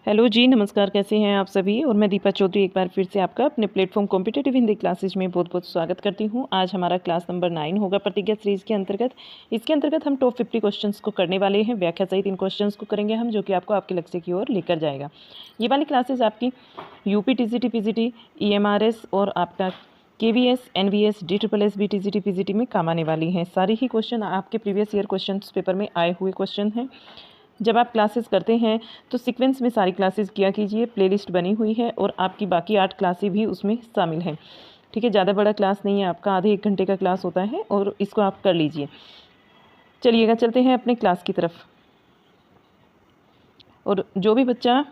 Hello जी, नमस्कार। कैसे हैं आप सभी। और मैं दीपा चौधरी एक बार फिर से आपका अपने प्लेटफॉर्म कॉम्पिटिटिव हिंदी क्लासेज में बहुत बहुत स्वागत करती हूं। आज हमारा क्लास नंबर 9 होगा प्रतिज्ञा सीरीज़ के अंतर्गत। इसके अंतर्गत हम टॉप 50 क्वेश्चंस को करने वाले हैं। व्याख्या सहित इन क्वेश्चंस को करेंगे हम, जो कि आपको आपके लक्ष्य की ओर लेकर जाएगा। ये वाली क्लासेज आपकी यूपी टीजीटी पीजीटी ईएमआरएस और आपका KVS NVS DSSS BTGT PGT में काम आने वाली हैं। सारी ही क्वेश्चन आपके प्रीवियस ईयर क्वेश्चन पेपर में आए हुए क्वेश्चन हैं। जब आप क्लासेस करते हैं तो सीक्वेंस में सारी क्लासेस किया कीजिए। प्लेलिस्ट बनी हुई है और आपकी बाकी 8 क्लासें भी उसमें शामिल हैं। ठीक है, ज़्यादा बड़ा क्लास नहीं है आपका, आधे 1 घंटे का क्लास होता है और इसको आप कर लीजिए। चलिएगा, चलते हैं अपने क्लास की तरफ। और जो भी बच्चा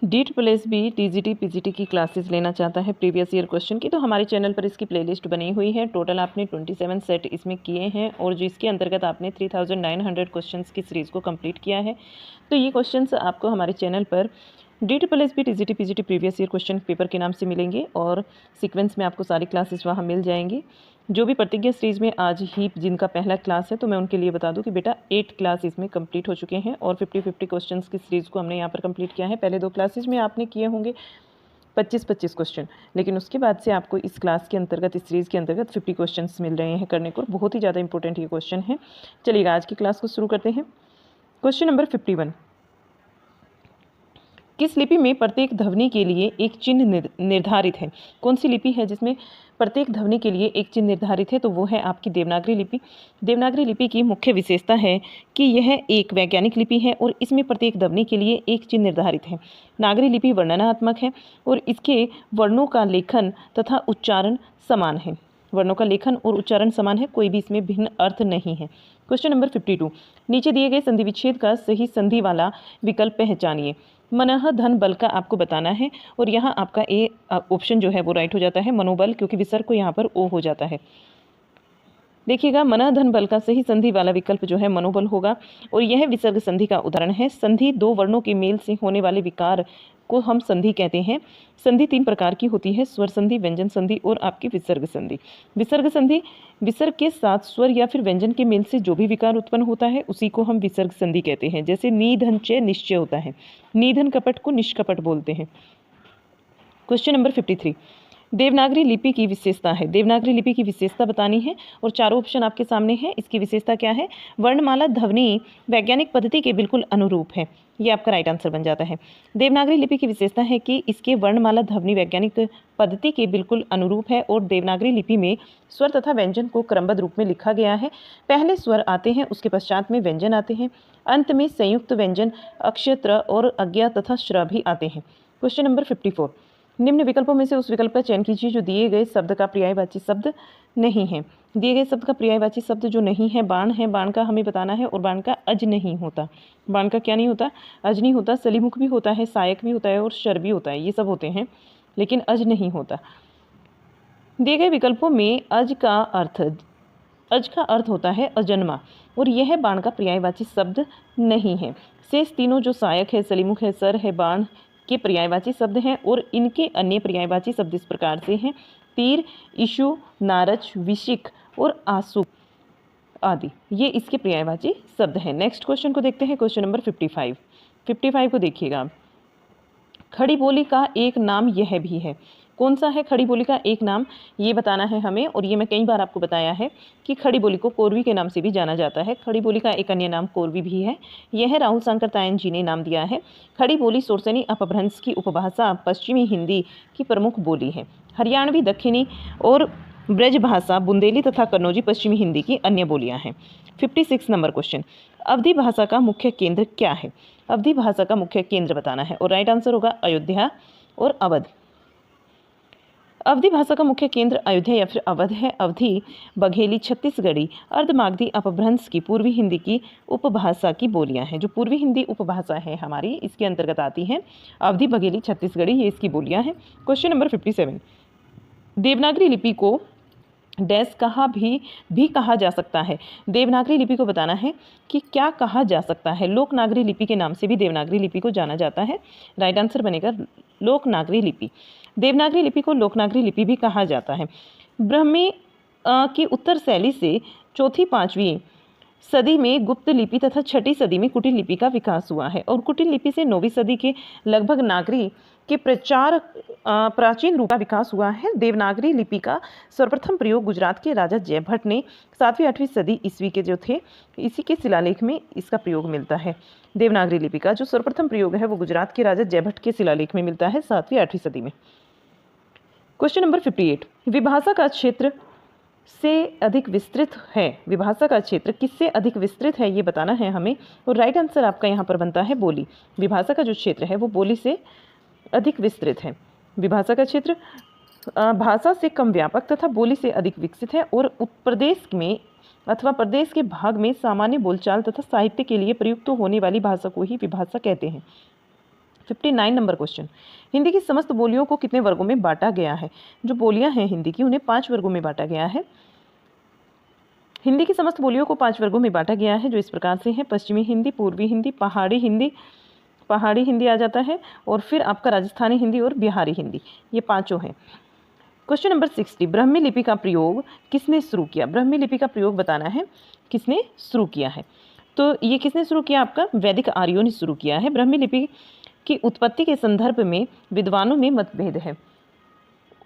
DSSS TGT PGT की क्लासेस लेना चाहता है प्रीवियस ईयर क्वेश्चन की, तो हमारे चैनल पर इसकी प्लेलिस्ट बनी हुई है। टोटल आपने 27 सेट इसमें किए हैं और जिसके अंतर्गत आपने 3900 क्वेश्चंस की सीरीज़ को कंप्लीट किया है। तो ये क्वेश्चंस आपको हमारे चैनल पर DSSS TGT PGT previous year question paper के नाम से मिलेंगे और सीक्वेंस में आपको सारी क्लासेस वहाँ मिल जाएंगी। जो भी प्रतिज्ञा सीरीज़ में आज ही जिनका पहला क्लास है, तो मैं उनके लिए बता दूं कि बेटा 8 क्लास इसमें कंप्लीट हो चुके हैं और 50-50 क्वेश्चंस की सीरीज़ को हमने यहाँ पर कंप्लीट किया है। पहले 2 क्लासेज में आपने किए होंगे 25-25 क्वेश्चन, लेकिन उसके बाद से आपको इस क्लास के अंतर्गत, इस सीरीज़ के अंतर्गत 50 क्वेश्चंस मिल रहे हैं करने को। बहुत ही ज़्यादा इंपॉर्टेंट ये क्वेश्चन है। चलिएगा, आज की क्लास को शुरू करते हैं। Question number 51। किस लिपि में प्रत्येक ध्वनि के लिए एक चिन्ह निर्धारित है? कौन सी लिपि है जिसमें प्रत्येक ध्वनि के लिए एक चिन्ह निर्धारित है? तो वो है आपकी देवनागरी लिपि। देवनागरी लिपि की मुख्य विशेषता है कि यह एक वैज्ञानिक लिपि है और इसमें प्रत्येक ध्वनि के लिए एक चिन्ह निर्धारित है। नागरी लिपि वर्णनात्मक है और इसके वर्णों का लेखन तथा उच्चारण समान है। वर्णों का लेखन और उच्चारण समान है, कोई भी इसमें भिन्न अर्थ नहीं है। Question number 52। नीचे दिए गए संधि विच्छेद का सही संधि वाला विकल्प पहचानिए। मनः धन बल का आपको बताना है और यहाँ आपका ए ऑप्शन जो है वो राइट हो जाता है, मनोबल, क्योंकि विसर्ग को यहाँ पर ओ हो जाता है। देखिएगा, मनः धन बल का सही संधि वाला विकल्प जो है मनोबल होगा और यह विसर्ग संधि का उदाहरण है। संधि 2 वर्णों के मेल से होने वाले विकार को हम संधि कहते हैं। संधि 3 प्रकार की होती है, स्वर संधि, व्यंजन संधि और आपकी विसर्ग संधि। विसर्ग संधि, विसर्ग के साथ स्वर या फिर व्यंजन के मेल से जो भी विकार उत्पन्न होता है उसी को हम विसर्ग संधि कहते हैं। जैसे निधन च निश्चय होता है, निधन कपट को निष्कपट बोलते हैं। Question number 53। देवनागरी लिपि की विशेषता है। देवनागरी लिपि की विशेषता बतानी है और चारों ऑप्शन आपके सामने हैं। इसकी विशेषता क्या है? वर्णमाला ध्वनि वैज्ञानिक पद्धति के बिल्कुल अनुरूप है। ये आपका राइट आंसर बन जाता है। देवनागरी लिपि की विशेषता है कि इसके वर्णमाला ध्वनि वैज्ञानिक पद्धति के बिल्कुल अनुरूप है और देवनागरी लिपि में स्वर तथा व्यंजन को क्रमबद्ध रूप में लिखा गया है। पहले स्वर आते हैं, उसके पश्चात में व्यंजन आते हैं, अंत में संयुक्त व्यंजन अक्षत्र और अज्ञा तथा श्र भी आते हैं। Question number 54। निम्न विकल्पों में से उस विकल्प का चयन कीजिए जो दिए गए शब्द का पर्यायवाची शब्द नहीं है। दिए गए शब्द का पर्यायवाची शब्द जो नहीं है, बाण है। बाण का हमें बताना है और बाण का अज नहीं होता। बाण का क्या नहीं होता? अज नहीं होता। सलीमुख भी होता है, सायक भी होता है और शर भी होता है, ये सब होते हैं, लेकिन अज नहीं होता। दिए गए विकल्पों में अज का अर्थ होता है अजन्मा और यह बाण का पर्यायवाची शब्द नहीं है। शेष तीनों जो सायक है, सलीमुख है, सर है, बाण के पर्यायवाची शब्द हैं और इनके अन्य पर्यायवाची शब्द इस प्रकार से हैं: तीर, इशु, नारच, विशिक और आसु आदि। ये इसके पर्यायवाची शब्द हैं। नेक्स्ट क्वेश्चन को देखते हैं। Question number 55। 55 को देखिएगा। खड़ी बोली का एक नाम यह भी है। कौन सा है खड़ी बोली का एक नाम? ये बताना है हमें और ये मैं कई बार आपको बताया है कि खड़ी बोली को कोरवी के नाम से भी जाना जाता है। खड़ी बोली का एक अन्य नाम कोरवी भी है। यह राहुल शंकर तायन जी ने नाम दिया है। खड़ी बोली सोरसनी अपभ्रंश की उपभाषा पश्चिमी हिंदी की प्रमुख बोली है। हरियाणवी, दक्षिणी और ब्रज भाषा, बुंदेली तथा कन्नौजी पश्चिमी हिंदी की अन्य बोलियाँ हैं। 56 नंबर क्वेश्चन। अवधी भाषा का मुख्य केंद्र क्या है? अवधी भाषा का मुख्य केंद्र बताना है और राइट आंसर होगा अयोध्या और अवध। अवधी भाषा का मुख्य केंद्र अयोध्या या फिर अवध है। अवधी, बघेली, छत्तीसगढ़ी, अर्धमागधी अपभ्रंश की पूर्वी हिंदी की उपभाषा की बोलियां हैं। जो पूर्वी हिंदी उपभाषा है हमारी, इसके अंतर्गत आती हैं अवधी, बघेली, छत्तीसगढ़ी, ये इसकी बोलियां हैं। Question number 57। देवनागरी लिपि को डैश भी कहा जा सकता है। देवनागरी लिपि को बताना है कि क्या कहा जा सकता है। लोकनागरी लिपि के नाम से भी देवनागरी लिपि को जाना जाता है। राइट आंसर बनेगा लोकनागरी लिपि। देवनागरी लिपि को लोकनागरी लिपि भी कहा जाता है। ब्राह्मी की उत्तर शैली से चौथी पांचवी सदी में गुप्त लिपि तथा 6ठी सदी में कुटिल लिपि का विकास हुआ है और कुटिल लिपि से 9वीं सदी के लगभग नागरी के प्राचीन रूप का विकास हुआ है। देवनागरी लिपि का सर्वप्रथम प्रयोग गुजरात के राजा जयभट्ट ने 7वीं 8वीं सदी ईस्वी के जो थे, इसी के शिलालेख में इसका प्रयोग मिलता है। देवनागरी लिपि का जो सर्वप्रथम प्रयोग है वो गुजरात के राजा जयभट्ट के शिलालेख में मिलता है 7वीं 8वीं सदी में। क्वेश्चन नंबर 58, विभाषा का क्षेत्र से अधिक विस्तृत है। विभाषा का क्षेत्र किससे अधिक विस्तृत है ये बताना है हमें, और राइट आंसर आपका यहाँ पर बनता है बोली। विभाषा का जो क्षेत्र है वो बोली से अधिक विस्तृत है। विभाषा का क्षेत्र भाषा से कम व्यापक तथा बोली से अधिक विकसित है और प्रदेश में अथवा प्रदेश के भाग में सामान्य बोलचाल तथा साहित्य के लिए प्रयुक्त होने वाली भाषा को ही विभाषा कहते हैं। 59 नंबर क्वेश्चन, हिंदी की समस्त बोलियों को कितने वर्गों में बांटा गया है। जो बोलियां हैं हिंदी की उन्हें 5 वर्गों में बांटा गया है। हिंदी की समस्त बोलियों को 5 वर्गों में बांटा गया है जो इस प्रकार से हैं: पश्चिमी हिंदी, पूर्वी हिंदी, पहाड़ी हिंदी आ जाता है, और फिर आपका राजस्थानी हिंदी और बिहारी हिंदी, ये पांचों हैं। क्वेश्चन नंबर 60, ब्राह्मी लिपि का प्रयोग किसने शुरू किया। ब्राह्मी लिपि का प्रयोग बताना है किसने शुरू किया है। तो ये किसने शुरू किया, आपका वैदिक आर्यों ने शुरू किया है। ब्राह्मी लिपि की उत्पत्ति के संदर्भ में विद्वानों में मतभेद है,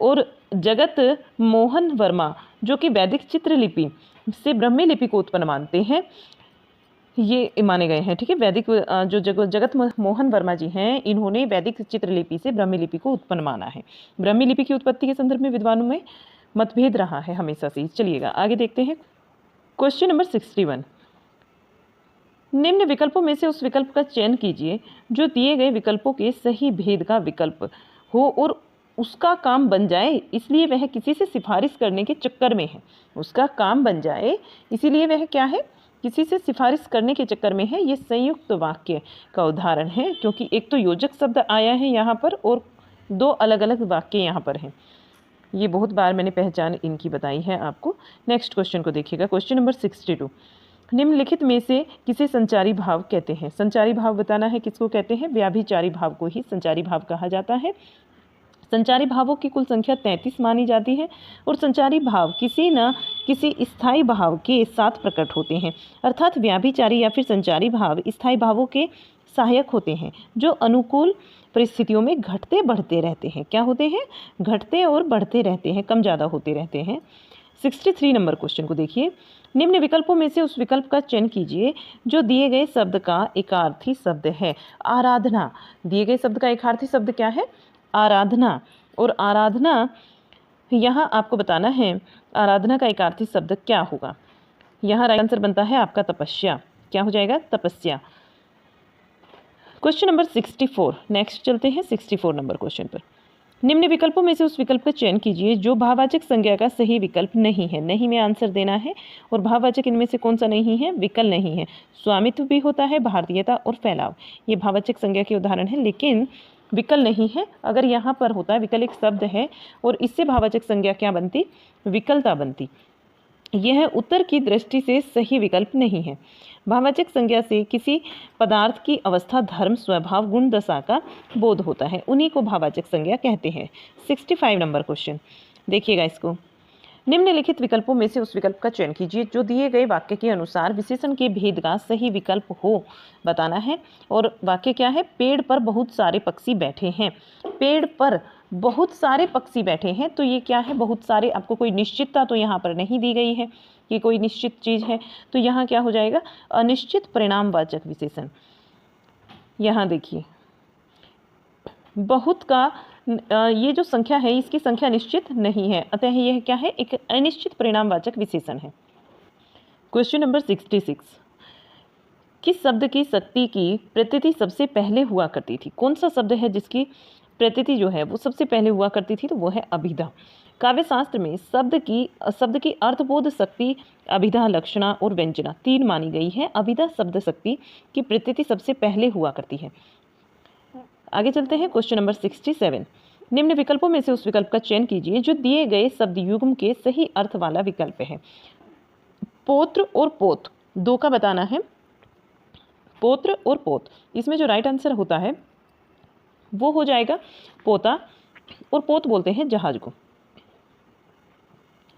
और जगत मोहन वर्मा जो कि वैदिक चित्रलिपि से ब्राह्मी लिपि को उत्पन्न मानते हैं, ये माने गए हैं। ठीक है, वैदिक जो जगत मोहन वर्मा जी हैं, इन्होंने वैदिक चित्रलिपि से ब्राह्मी लिपि को उत्पन्न माना है। ब्राह्मी लिपि की उत्पत्ति के संदर्भ में विद्वानों में मतभेद रहा है हमेशा से। चलिएगा आगे देखते हैं। क्वेश्चन नंबर 61, निम्न विकल्पों में से उस विकल्प का चयन कीजिए जो दिए गए विकल्पों के सही भेद का विकल्प हो और उसका काम बन जाए, इसलिए वह किसी से सिफारिश करने के चक्कर में है। उसका काम बन जाए इसीलिए वह क्या है, किसी से सिफारिश करने के चक्कर में है। ये संयुक्त वाक्य का उदाहरण है, क्योंकि एक तो योजक शब्द आया है यहाँ पर और 2 अलग अलग वाक्य यहाँ पर हैं। ये बहुत बार मैंने पहचान इनकी बताई है आपको। नेक्स्ट क्वेश्चन को देखिएगा। क्वेश्चन नंबर 62, निम्नलिखित में से किसे संचारी भाव कहते हैं। संचारी भाव बताना है किसको कहते हैं, व्याभिचारी भाव को ही संचारी भाव कहा जाता है। संचारी भावों की कुल संख्या 33 मानी जाती है, और संचारी भाव किसी न किसी स्थायी भाव के साथ प्रकट होते हैं, अर्थात व्याभिचारी या फिर संचारी भाव स्थायी भावों के सहायक होते हैं जो अनुकूल परिस्थितियों में घटते बढ़ते रहते हैं। क्या होते हैं, घटते और बढ़ते रहते हैं, कम ज़्यादा होते रहते हैं। 63 नंबर क्वेश्चन को देखिए, निम्न विकल्पों में से उस विकल्प का चयन कीजिए जो दिए गए शब्द का एकार्थी शब्द है। आराधना, दिए गए शब्द का एकार्थी शब्द क्या है, आराधना। और आराधना यहाँ आपको बताना है आराधना का एकार्थी शब्द क्या होगा। यहाँ राइट आंसर बनता है आपका तपस्या। क्या हो जाएगा, तपस्या। क्वेश्चन नंबर 64, नेक्स्ट चलते हैं 64 नंबर क्वेश्चन पर। निम्न विकल्पों में से उस विकल्प का चयन कीजिए जो भाववाचक संज्ञा का सही विकल्प नहीं है। नहीं में आंसर देना है, और भाववाचक इनमें से कौन सा नहीं है, विकल नहीं है। स्वामित्व भी होता है, भारतीयता और फैलाव, ये भाववाचक संज्ञा के उदाहरण है, लेकिन विकल नहीं है। अगर यहाँ पर होता है विकल एक शब्द है और इससे भाववाचक संज्ञा क्या बनती, विकलता बनती। यह उत्तर की दृष्टि से सही विकल्प नहीं है। भाववाचक संज्ञा से किसी पदार्थ की अवस्था, धर्म, स्वभाव, गुण, दशा का बोध होता है, उन्हीं को भाववाचक संज्ञा कहते हैं। 65 नंबर क्वेश्चन देखिएगा इसको। निम्नलिखित विकल्पों में से उस विकल्प का चयन कीजिए जो दिए गए वाक्य के अनुसार विशेषण के भेद का सही विकल्प हो, बताना है। और वाक्य क्या है, पेड़ पर बहुत सारे पक्षी बैठे हैं। पेड़ पर बहुत सारे पक्षी बैठे हैं, तो ये क्या है, बहुत सारे। आपको कोई निश्चितता तो यहाँ पर नहीं दी गई है कि कोई निश्चित चीज़ है, तो यहाँ क्या हो जाएगा, अनिश्चित परिणामवाचक विशेषण। यहाँ देखिए बहुत का ये जो संख्या है इसकी संख्या निश्चित नहीं है, अतः यह क्या है, एक अनिश्चित परिणामवाचक विशेषण है। क्वेश्चन नंबर 66, किस शब्द की शक्ति की प्रतीति सबसे पहले हुआ करती थी। कौन सा शब्द है जिसकी प्रतीति जो है वो सबसे पहले हुआ करती थी, तो वो है अभिधा। काव्यशास्त्र में शब्द की अर्थबोध शक्ति, अभिधा, लक्षणा और व्यंजना 3 मानी गई है। अभिधा शब्द शक्ति की प्रतीति सबसे पहले हुआ करती है। आगे चलते हैं। क्वेश्चन नंबर 67, निम्न विकल्पों में से उस विकल्प का चयन कीजिए जो दिए गए शब्द युग्म के सही अर्थ वाला विकल्प है। पौत्र और पोत 2 का बताना है। पौत्र और पोत, इसमें जो राइट आंसर होता है वो हो जाएगा पोता, और पोत बोलते हैं जहाज को।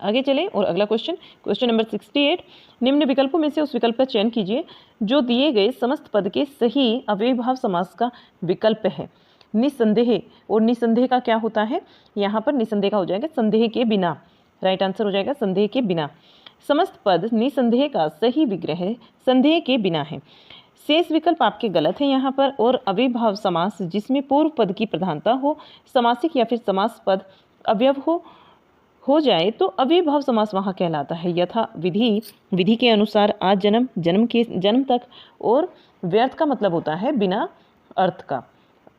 आगे चलें और अगला क्वेश्चन, क्वेश्चन नंबर 68। निम्न विकल्पों में से उस विकल्प का चयन कीजिए जो दिए गए समस्त पद के सही अव्ययीभाव समास का विकल्प है। निसंदेह, और निसंदेह का क्या होता है, यहाँ पर निसंदेह का हो जाएगा संदेह के बिना, राइट आंसर हो जाएगा संदेह के बिना। समस्त पद निसंदेह का सही विग्रह संदेह के बिना है। शेष विकल्प आपके गलत हैं यहाँ पर। और अव्ययीभाव समास जिसमें पूर्व पद की प्रधानता हो, समासिक या फिर समास पद अवयव हो जाए तो अव्ययीभाव समास वहाँ कहलाता है। यथा विधि, विधि के अनुसार, आज जन्म, जन्म के जन्म तक। और व्यर्थ का मतलब होता है बिना अर्थ का।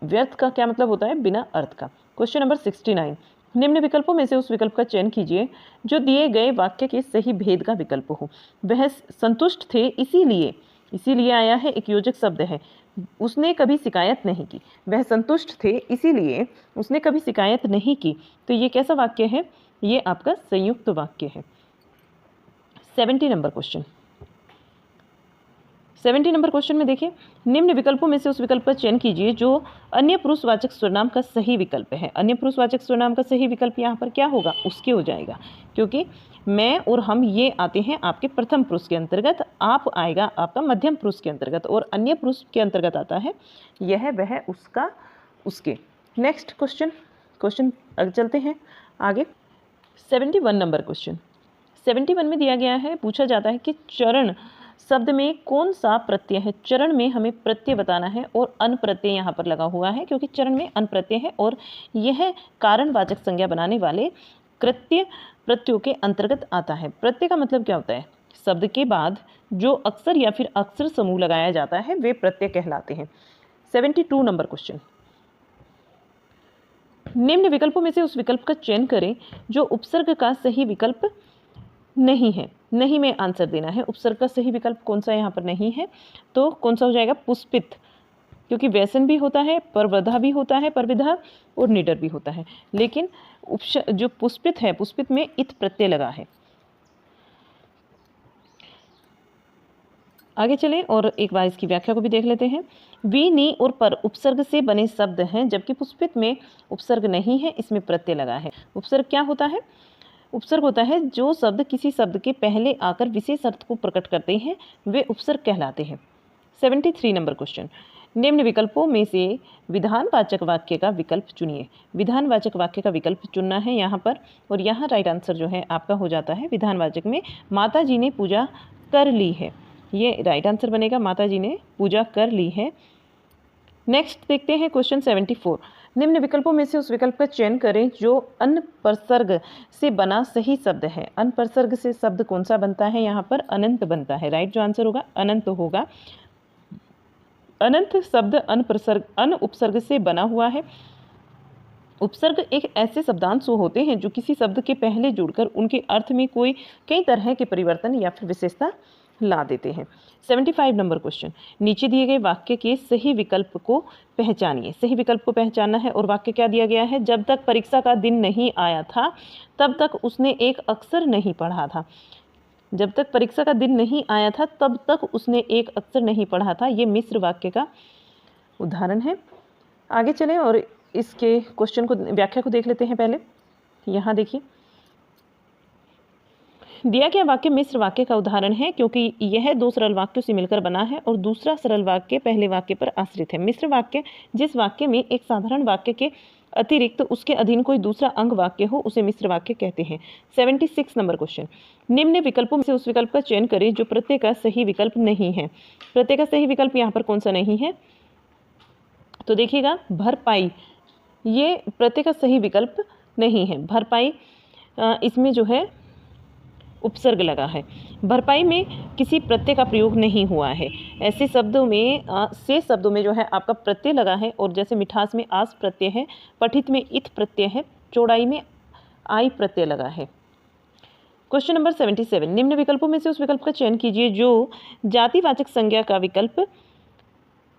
व्यर्थ का क्या मतलब होता है, बिना अर्थ का। Question number 69। निम्न विकल्पों में से उस विकल्प का चयन कीजिए जो दिए गए वाक्य के सही भेद का विकल्प हो। वह संतुष्ट थे इसीलिए, इसीलिए आया है, एक योजक शब्द है। उसने कभी शिकायत नहीं की। वह संतुष्ट थे इसीलिए उसने कभी शिकायत नहीं की। तो ये कैसा वाक्य है, ये आपका संयुक्त वाक्य है। 70 नंबर क्वेश्चन, 70 नंबर क्वेश्चन में देखिए, निम्न विकल्पों में से उस विकल्प का चयन कीजिए जो अन्य पुरुषवाचक सर्वनाम का सही विकल्प है। अन्य पुरुषवाचक सर्वनाम का सही विकल्प यहाँ पर क्या होगा, उसके हो जाएगा, क्योंकि मैं और हम ये आते हैं आपके प्रथम पुरुष के अंतर्गत, आप आएगा आपका मध्यम पुरुष के अंतर्गत, और अन्य पुरुष के अंतर्गत आता है यह, वह, उसका, उसके। नेक्स्ट क्वेश्चन, क्वेश्चन चलते हैं आगे। 71 नंबर क्वेश्चन, 71 में दिया गया है, पूछा जाता है कि चरण शब्द में कौन सा प्रत्यय है। चरण में हमें प्रत्यय बताना है और अन प्रत्यय यहाँ पर लगा हुआ है, क्योंकि चरण में अन प्रत्यय है और यह कारणवाचक संज्ञा बनाने वाले कृत्य प्रत्ययों के अंतर्गत आता है। प्रत्यय का मतलब क्या होता है, शब्द के बाद जो अक्षर या फिर अक्षर समूह लगाया जाता है वे प्रत्यय कहलाते हैं। 72 नंबर क्वेश्चन, निम्न विकल्पों में से उस विकल्प का चयन करें जो उपसर्ग का सही विकल्प नहीं है। नहीं में आंसर देना है। उपसर्ग का सही विकल्प कौन सा यहाँ पर नहीं है, तो कौन सा हो जाएगा, पुष्पित, क्योंकि व्यसन भी होता है, परवधा भी होता है, परविधा, और निडर भी होता है, लेकिन जो पुष्पित है, पुष्पित में इत प्रत्यय लगा है। आगे चलें और एक बार इसकी व्याख्या को भी देख लेते हैं। वी, नी और पर उपसर्ग से बने शब्द हैं, जबकि पुष्पित में उपसर्ग नहीं है, इसमें प्रत्यय लगा है। उपसर्ग क्या होता है, उपसर्ग होता है जो शब्द किसी शब्द के पहले आकर विशेष अर्थ को प्रकट करते हैं, वे उपसर्ग कहलाते हैं। 73 नंबर क्वेश्चन, निम्न विकल्पों में से विधानवाचक वाक्य का विकल्प चुनिए। विधानवाचक वाक्य का विकल्प चुनना है यहाँ पर, और यहाँ राइट आंसर जो है आपका हो जाता है विधानवाचक में माता जी ने पूजा कर ली है, ये राइट आंसर बनेगा, माता जी ने पूजा कर ली है। नेक्स्ट देखते हैं क्वेश्चन 74। निम्न विकल्पों में से उस विकल्प का चयन करें जो अनपरसर्ग से बना सही शब्द है। अनपरसर्ग से शब्द कौन सा बनता है, यहाँ पर अनंत बनता है, राइट जो आंसर होगा अनंत होगा। अनंत शब्द अनपरसर्ग, अन उपसर्ग से बना हुआ है। उपसर्ग एक ऐसे शब्दांश होते हैं जो किसी शब्द के पहले जुड़कर उनके अर्थ में कई तरह के परिवर्तन या फिर विशेषता ला देते हैं। 75 नंबर क्वेश्चन, नीचे दिए गए वाक्य के सही विकल्प को पहचानिए। सही विकल्प को पहचानना है और वाक्य क्या दिया गया है, जब तक परीक्षा का दिन नहीं आया था तब तक उसने एक अक्षर नहीं पढ़ा था। जब तक परीक्षा का दिन नहीं आया था तब तक उसने एक अक्षर नहीं पढ़ा था, ये मिश्र वाक्य का उदाहरण है। आगे चलें और इसके क्वेश्चन को, व्याख्या को देख लेते हैं पहले। यहाँ देखिए, दिया गया वाक्य मिश्र वाक्य का उदाहरण है क्योंकि यह दो सरल वाक्यों से मिलकर बना है और दूसरा सरल वाक्य पहले वाक्य पर आश्रित है। मिश्र वाक्य जिस वाक्य में एक साधारण वाक्य के अतिरिक्त उसके अधीन कोई दूसरा अंग वाक्य हो उसे मिश्र वाक्य कहते हैं। 76 नंबर क्वेश्चन, निम्न विकल्पों में से उस विकल्प का चयन करें जो प्रत्यय का सही विकल्प नहीं है। प्रत्यय का सही विकल्प यहाँ पर कौन सा नहीं है, तो देखिएगा भरपाई, ये प्रत्यय का सही विकल्प नहीं है। भरपाई इसमें जो है उपसर्ग लगा है। भरपाई में किसी प्रत्यय का प्रयोग नहीं हुआ है। ऐसे शब्दों में से शब्दों में जो है आपका प्रत्यय लगा है, और जैसे मिठास में आस प्रत्यय है, पठित में इत प्रत्यय है, चौड़ाई में आई प्रत्यय लगा है। क्वेश्चन नंबर 77, निम्न विकल्पों में से उस विकल्प का चयन कीजिए जो जातिवाचक संज्ञा का विकल्प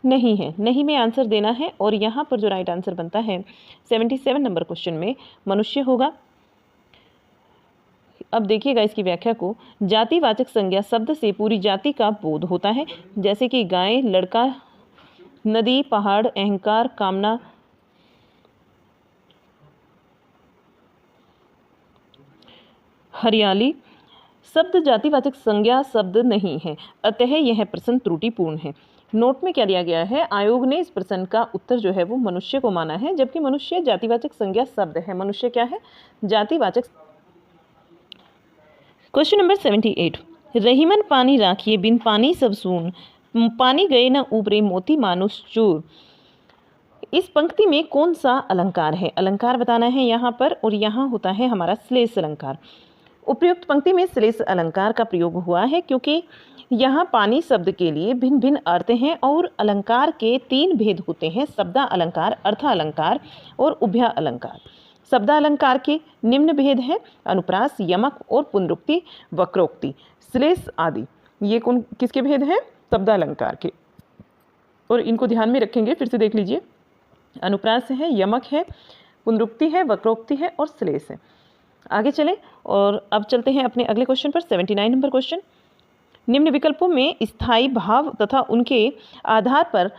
नहीं है। नहीं में आंसर देना है और यहाँ पर जो राइट आंसर बनता है 77 नंबर क्वेश्चन में मनुष्य होगा। अब देखिएगा इसकी व्याख्या को, जातिवाचक संज्ञा शब्द से पूरी जाति का बोध होता है, जैसे कि गाय, लड़का, नदी, पहाड़, अहंकार, कामना, हरियाली शब्द जातिवाचक संज्ञा शब्द नहीं है, अतः यह प्रश्न त्रुटिपूर्ण है। नोट में क्या दिया गया है, आयोग ने इस प्रश्न का उत्तर जो है वो मनुष्य को माना है, जबकि मनुष्य जातिवाचक संज्ञा शब्द है। मनुष्य क्या है, जातिवाचक। क्वेश्चन नंबर 78, रहीमन पानी राखिए बिन पानी सब सून, पानी गए न उबरे मोती मानुष चूर। इस पंक्ति में कौन सा अलंकार है? अलंकार बताना है यहाँ पर, और यहाँ होता है हमारा श्लेष अलंकार। उपयुक्त पंक्ति में श्लेष अलंकार का प्रयोग हुआ है क्योंकि यहाँ पानी शब्द के लिए भिन्न भिन्न अर्थ हैं और अलंकार के 3 भेद होते हैं, शब्दा अलंकार, अर्था अलंकार और उभया अलंकार। शब्दा अलंकार के निम्न भेद हैं अनुप्रास, यमक और पुनरुक्ति, वक्रोक्ति, श्लेष आदि। ये कौन किसके भेद हैं? शब्दा अलंकार के, और इनको ध्यान में रखेंगे। फिर से देख लीजिए, अनुप्रास है, यमक है, पुनरुक्ति है, वक्रोक्ति है और श्लेष है। आगे चलें और अब चलते हैं अपने अगले क्वेश्चन पर। 79 नंबर क्वेश्चन, निम्न विकल्पों में स्थायी भाव तथा उनके आधार पर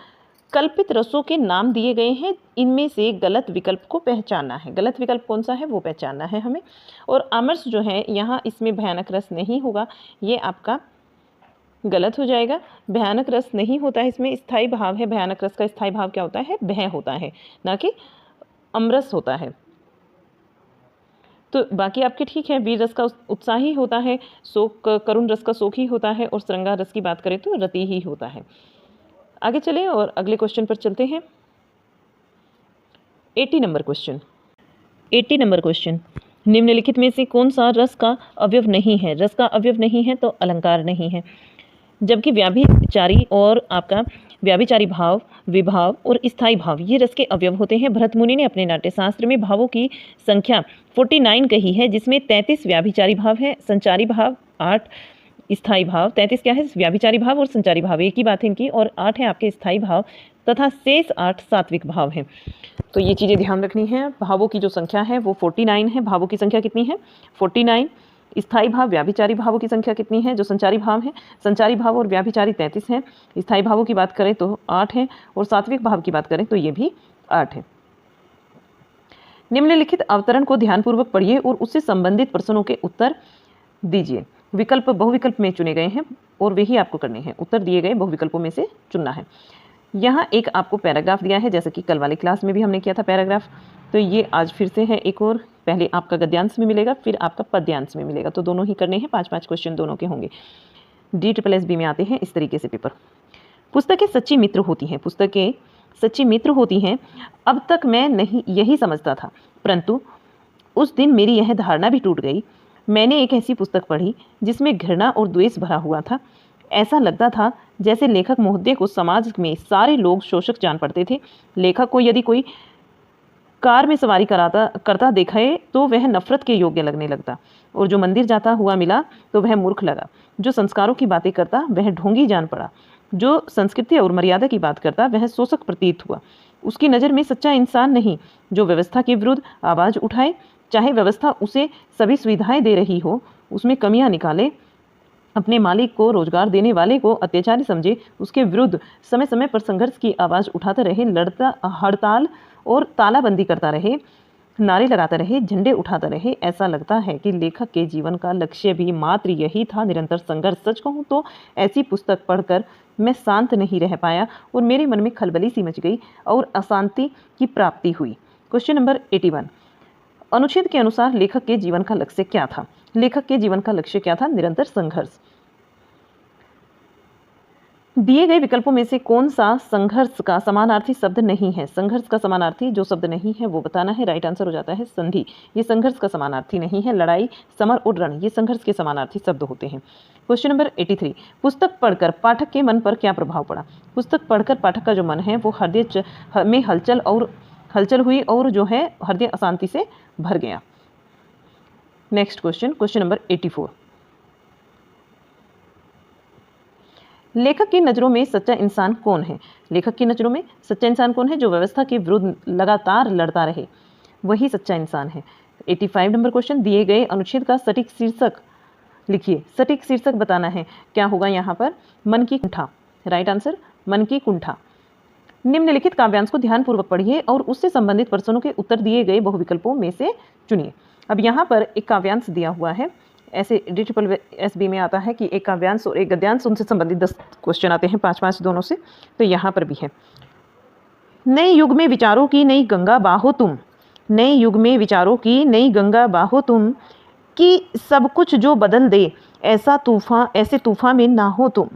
कल्पित रसों के नाम दिए गए हैं, इनमें से गलत विकल्प को पहचानना है। गलत विकल्प कौन सा है वो पहचानना है हमें। और आमर्श जो है यहाँ इसमें भयानक रस नहीं होगा, ये आपका गलत हो जाएगा। भयानक रस नहीं होता है इसमें, स्थायी भाव है। भयानक रस का स्थायी भाव क्या होता है? भय होता है, ना कि अमरस होता है। तो बाकी आपके ठीक है। वीर रस का उत्साही होता है, शोक करुण रस का शोक ही होता है, और श्रृंगार रस की बात करें तो रति ही होता है। आगे चलें और अगले क्वेश्चन पर चलते हैं। 80 नंबर क्वेश्चन। 80 नंबर क्वेश्चन, निम्नलिखित में से कौन सा रस का अवयव नहीं है? रस का अवयव नहीं है तो अलंकार नहीं है, जबकि व्याभिचारी और आपका व्याभिचारी भाव, विभाव और स्थायी भाव ये रस के अवयव होते हैं। भरत मुनि ने अपने नाट्यशास्त्र में भावों की संख्या 49 कही है, जिसमें 33 व्याभिचारी भाव है, संचारी भाव 8, स्थायी भाव 33 क्या है? व्याभिचारी भाव और संचारी भाव एक ही बात है इनकी, और 8 है आपके स्थायी भाव तथा शेष 8 सात्विक भाव हैं। तो ये चीज़ें ध्यान रखनी है। भावों की जो संख्या है वो 49 है। भावों की संख्या कितनी है? 49। स्थायी भाव व्याभिचारी भावों की संख्या कितनी है? जो संचारी भाव है, संचारी भाव और व्याभिचारी 33 हैं। स्थायी भावों की बात करें तो 8 है, और सात्विक भाव की बात करें तो ये भी 8 है। निम्नलिखित अवतरण को ध्यानपूर्वक पढ़िए और उससे संबंधित प्रश्नों के उत्तर दीजिए। विकल्प बहुविकल्प में चुने गए हैं और वे ही आपको करने हैं। उत्तर दिए गए बहुविकल्पों में से चुनना है। यहाँ एक आपको पैराग्राफ दिया है, जैसे कि कल वाली क्लास में भी हमने किया था पैराग्राफ, तो ये आज फिर से है एक और। पहले आपका गद्यांश में मिलेगा, फिर आपका पद्यांश में मिलेगा, तो दोनों ही करने हैं। 5-5 क्वेश्चन दोनों के होंगे। DSSB में आते हैं इस तरीके से पेपर। पुस्तकें सच्ची मित्र होती हैं, पुस्तकें सच्ची मित्र होती हैं। अब तक मैं नहीं यही समझता था, परंतु उस दिन मेरी यह धारणा भी टूट गई। मैंने एक ऐसी पुस्तक पढ़ी जिसमें घृणा और द्वेष भरा हुआ था। ऐसा लगता था जैसे लेखक महोदय को समाज में सारे लोग शोषक जान पड़ते थे। लेखक को यदि कोई कार में सवारी करता देखे तो वह नफरत के योग्य लगने लगता, और जो मंदिर जाता हुआ मिला तो वह मूर्ख लगा। जो संस्कारों की बातें करता वह ढोंगी जान पड़ा। जो संस्कृति और मर्यादा की बात करता वह शोषक प्रतीत हुआ। उसकी नज़र में सच्चा इंसान नहीं, जो व्यवस्था के विरुद्ध आवाज़ उठाए, चाहे व्यवस्था उसे सभी सुविधाएं दे रही हो, उसमें कमियां निकाले, अपने मालिक को, रोजगार देने वाले को अत्याचारी समझे, उसके विरुद्ध समय समय पर संघर्ष की आवाज़ उठाता रहे, लड़ता, हड़ताल और तालाबंदी करता रहे, नारे लगाता रहे, झंडे उठाता रहे। ऐसा लगता है कि लेखक के जीवन का लक्ष्य भी मात्र यही था, निरंतर संघर्ष। सच कहूँ तो ऐसी पुस्तक पढ़कर मैं शांत नहीं रह पाया और मेरे मन में खलबली सी मच गई और अशांति की प्राप्ति हुई। क्वेश्चन नंबर 81, अनुच्छेद के अनुसार लेखक के जीवन का लक्ष्य क्या था? लेखक के जीवन का लक्ष्य क्या था? निरंतर संघर्ष। दिए गए विकल्पों में से कौन सा संघर्ष का समानार्थी शब्द नहीं है? संघर्ष का समानार्थी जो शब्द नहीं है वो बताना है। राइट आंसर हो जाता है संधि। ये संघर्ष का समानार्थी नहीं है। लड़ाई, समर और रण ये संघर्ष के समानार्थी शब्द होते हैं। क्वेश्चन नंबर 83, पुस्तक पढ़कर पाठक के मन पर क्या प्रभाव पड़ा? पुस्तक पढ़कर पाठक का जो मन है वो हृदय में हलचल हुई और जो है हृदय अशांति से भर गया। नेक्स्ट क्वेश्चन, क्वेश्चन नंबर 84, लेखक की नज़रों में सच्चा इंसान कौन है? लेखक की नज़रों में सच्चा इंसान कौन है? जो व्यवस्था के विरुद्ध लगातार लड़ता रहे, वही सच्चा इंसान है। 85 नंबर क्वेश्चन, दिए गए अनुच्छेद का सटीक शीर्षक लिखिए। सटीक शीर्षक बताना है। क्या होगा यहाँ पर? मन की कुंठा। राइट आंसर मन की कुंठा। निम्नलिखित काव्यांश को ध्यानपूर्वक पढ़िए और उससे संबंधित प्रश्नों के उत्तर दिए गए बहुविकल्पों में से चुनिए। अब यहाँ पर एक काव्यांश दिया हुआ है ऐसे DSSB में आता है कि एक काव्यांश और एक गद्यांश, उनसे संबंधित 10 क्वेश्चन आते हैं, 5-5 दोनों से। तो यहाँ पर भी है। नए युग में विचारों की नई गंगा बाहो तुम, नए युग में विचारों की नई गंगा बाहो तुम, कि सब कुछ जो बदल दे ऐसे तूफान में ना हो तुम।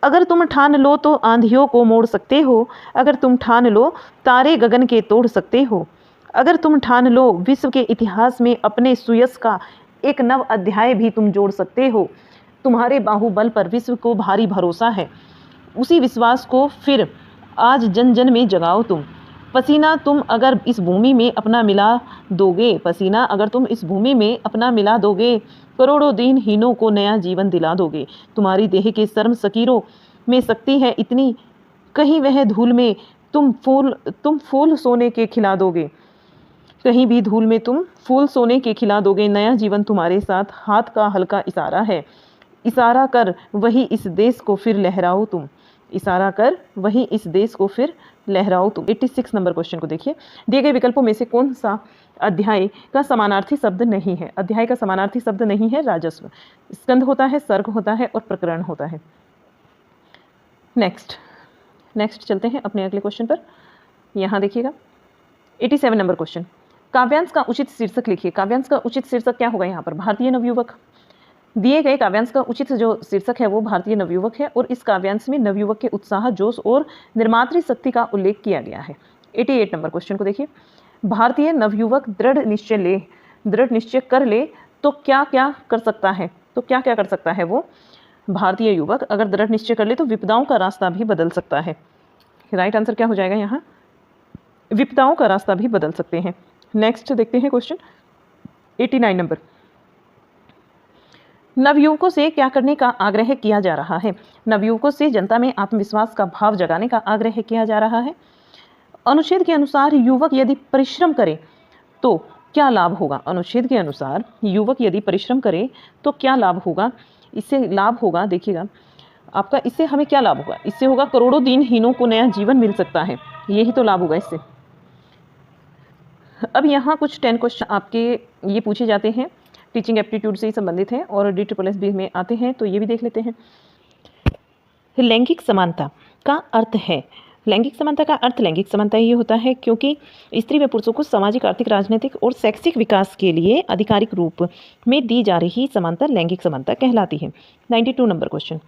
अगर तुम ठान लो तो आंधियों को मोड़ सकते हो, अगर तुम ठान लो तारे गगन के तोड़ सकते हो, अगर तुम ठान लो विश्व के इतिहास में अपने सुयश का एक नव अध्याय भी तुम जोड़ सकते हो। तुम्हारे बाहुबल पर विश्व को भारी भरोसा है, उसी विश्वास को फिर आज जन जन में जगाओ तुम। पसीना तुम अगर इस भूमि में अपना मिला दोगे, पसीना अगर तुम इस भूमि में अपना मिला दोगे, करोड़ों दीनहीनों को नया जीवन दिला दोगे। तुम्हारी देह के शर्म सकीरों में शक्ति है इतनी, कहीं वह धूल में तुम फूल सोने के खिला दोगे, कहीं भी धूल में तुम फूल सोने के खिला दोगे। नया जीवन तुम्हारे साथ हाथ का हल्का इशारा है, इशारा कर वही इस देश को फिर लहराओ तुम, इशारा कर वही इस देश को फिर लहराओ तुम। 86 नंबर क्वेश्चन को देखिए। दिए गए विकल्पों में से कौन सा अध्याय का समानार्थी शब्द नहीं है? अध्याय का समानार्थी शब्द नहीं है राजस्व। स्कंद होता है, सर्ग होता है और प्रकरण होता है। नेक्स्ट चलते हैं अपने अगले क्वेश्चन पर। यहाँ देखिएगा 87 नंबर क्वेश्चन। काव्यांश का उचित शीर्षक लिखिए। काव्यांश का उचित शीर्षक क्या होगा यहाँ पर? भारतीय नवयुवक। दिए गए काव्यांश का उचित जो शीर्षक है वो भारतीय नवयुवक है और इस काव्यांश में नवयुवक के उत्साह, जोश और निर्मात्री शक्ति का उल्लेख किया गया है। 88 नंबर क्वेश्चन को देखिए। भारतीय नवयुवक दृढ़ निश्चय कर ले तो क्या क्या कर सकता है? तो क्या क्या कर सकता है वो भारतीय युवक? अगर दृढ़ निश्चय कर ले तो विपदाओं का रास्ता भी बदल सकता है। राइट आंसर क्या हो जाएगा यहाँ? विपदाओं का रास्ता भी बदल सकते हैं। नेक्स्ट देखते हैं क्वेश्चन 89 नंबर। नवयुवकों से क्या करने का आग्रह किया जा रहा है? नवयुवकों से जनता में आत्मविश्वास का भाव जगाने का आग्रह किया जा रहा है। अनुच्छेद के अनुसार युवक यदि परिश्रम करे तो क्या लाभ होगा? अनुच्छेद के अनुसार युवक यदि परिश्रम करे तो क्या लाभ होगा? इससे लाभ होगा, देखिएगा आपका, इससे हमें क्या लाभ होगा? इससे होगा करोड़ों दीनहीनों को नया जीवन मिल सकता है, यही तो लाभ होगा इससे। अब यहाँ कुछ 10 क्वेश्चन आपके ये पूछे जाते हैं, टीचिंग एप्टीट्यूड से ही संबंधित हैं और DSSB में आते हैं, तो ये भी देख लेते हैं। लैंगिक समानता का अर्थ है, लैंगिक समानता का अर्थ लैंगिक समानता ये होता है क्योंकि स्त्री व पुरुषों को सामाजिक, आर्थिक, राजनीतिक और शैक्षिक विकास के लिए आधिकारिक रूप में दी जा रही समानता लैंगिक समानता कहलाती है। 92 नंबर क्वेश्चन।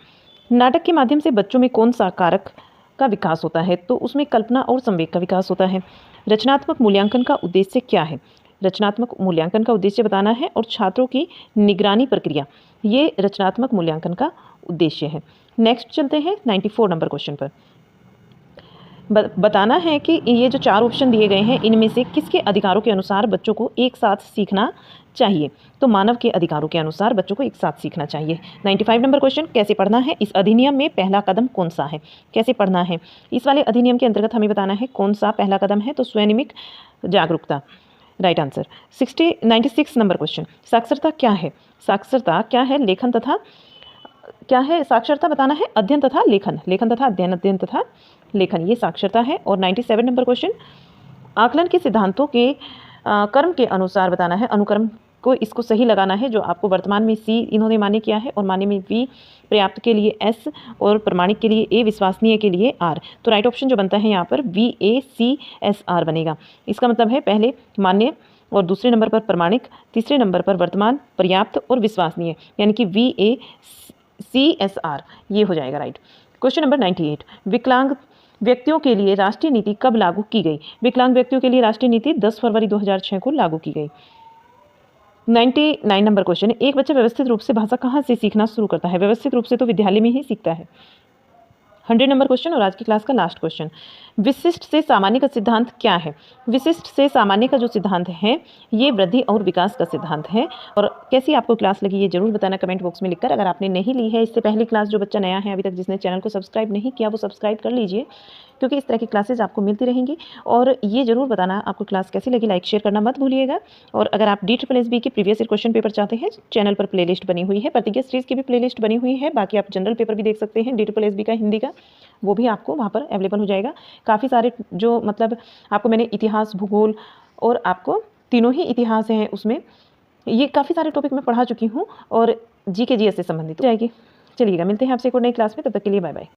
नाटक के माध्यम से बच्चों में कौन सा कारक का विकास होता है? तो उसमें कल्पना और संवेग का विकास होता है। रचनात्मक मूल्यांकन का उद्देश्य क्या है? रचनात्मक मूल्यांकन का उद्देश्य बताना है और छात्रों की निगरानी प्रक्रिया, ये रचनात्मक मूल्यांकन का उद्देश्य है। नेक्स्ट चलते हैं 94 नंबर क्वेश्चन पर। बताना है कि ये जो 4 ऑप्शन दिए गए हैं इनमें से किसके अधिकारों के अनुसार बच्चों को एक साथ सीखना चाहिए? तो मानव के अधिकारों के अनुसार बच्चों को एक साथ सीखना चाहिए। 95 नंबर क्वेश्चन। कैसे पढ़ना है? इस अधिनियम में पहला कदम कौन सा है? कैसे पढ़ना है? इस वाले अधिनियम के अंतर्गत हमें बताना है कौन सा पहला कदम है, तो स्वनिमिक जागरूकता। Right answer. 96 number question. साक्षरता क्या है? साक्षरता क्या है? लेखन तथा क्या है? साक्षरता बताना है अध्ययन तथा लेखन, लेखन तथा अध्ययन, अध्ययन तथा लेखन, ये साक्षरता है। और 97 नंबर क्वेश्चन। आकलन के सिद्धांतों के कर्म के अनुसार बताना है, अनुक्रम को इसको सही लगाना है, जो आपको वर्तमान में C इन्होंने मान्य किया है और मान्य में V, पर्याप्त के लिए S और प्रमाणिक के लिए A, विश्वसनीय के लिए R। तो राइट ऑप्शन जो बनता है यहाँ पर VACSR बनेगा। इसका मतलब है पहले मान्य और दूसरे नंबर पर प्रमाणिक, तीसरे नंबर पर वर्तमान, पर्याप्त और विश्वसनीय, यानी कि VACSR ये हो जाएगा राइट। Question number 98। विकलांग व्यक्तियों के लिए राष्ट्रीय नीति कब लागू की गई? विकलांग व्यक्तियों के लिए राष्ट्रीय नीति 10 फरवरी 2006 को लागू की गई। 99 नंबर क्वेश्चन। एक बच्चा व्यवस्थित रूप से भाषा कहाँ से सीखना शुरू करता है? व्यवस्थित रूप से तो विद्यालय में ही सीखता है। 100 नंबर क्वेश्चन और आज की क्लास का लास्ट क्वेश्चन। विशिष्ट से सामान्य का सिद्धांत क्या है? विशिष्ट से सामान्य का जो सिद्धांत है ये वृद्धि और विकास का सिद्धांत है। और कैसी आपको क्लास लगी ये जरूर बताना कमेंट बॉक्स में लिखकर। अगर आपने नहीं ली है इससे पहली क्लास, जो बच्चा नया है अभी तक जिसने चैनल को सब्सक्राइब नहीं किया वो सब्सक्राइब कर लीजिए, क्योंकि इस तरह की क्लासेज आपको मिलती रहेंगी। और ये जरूर बताना आपको क्लास कैसी लगी, लाइक शेयर करना मत भूलिएगा। और अगर आप DSSB के प्रीवियस ईयर क्वेश्चन पेपर चाहते हैं, चैनल पर प्लेलिस्ट बनी हुई है, प्रतिज्ञा सीरीज की भी प्लेलिस्ट बनी हुई है। बाकी आप जनरल पेपर भी देख सकते हैं DSSB का हिंदी का, वो भी आपको वहाँ पर अवेलेबल हो जाएगा। काफ़ी सारे जो मतलब आपको मैंने इतिहास, भूगोल और आपको तीनों ही इतिहास हैं उसमें ये काफ़ी सारे टॉपिक मैं पढ़ा चुकी हूँ और GK GS से संबंधित हो जाएगी। चलिएगा, मिलते हैं आपसे एक और नई क्लास में, तब तक के लिए बाय बाय।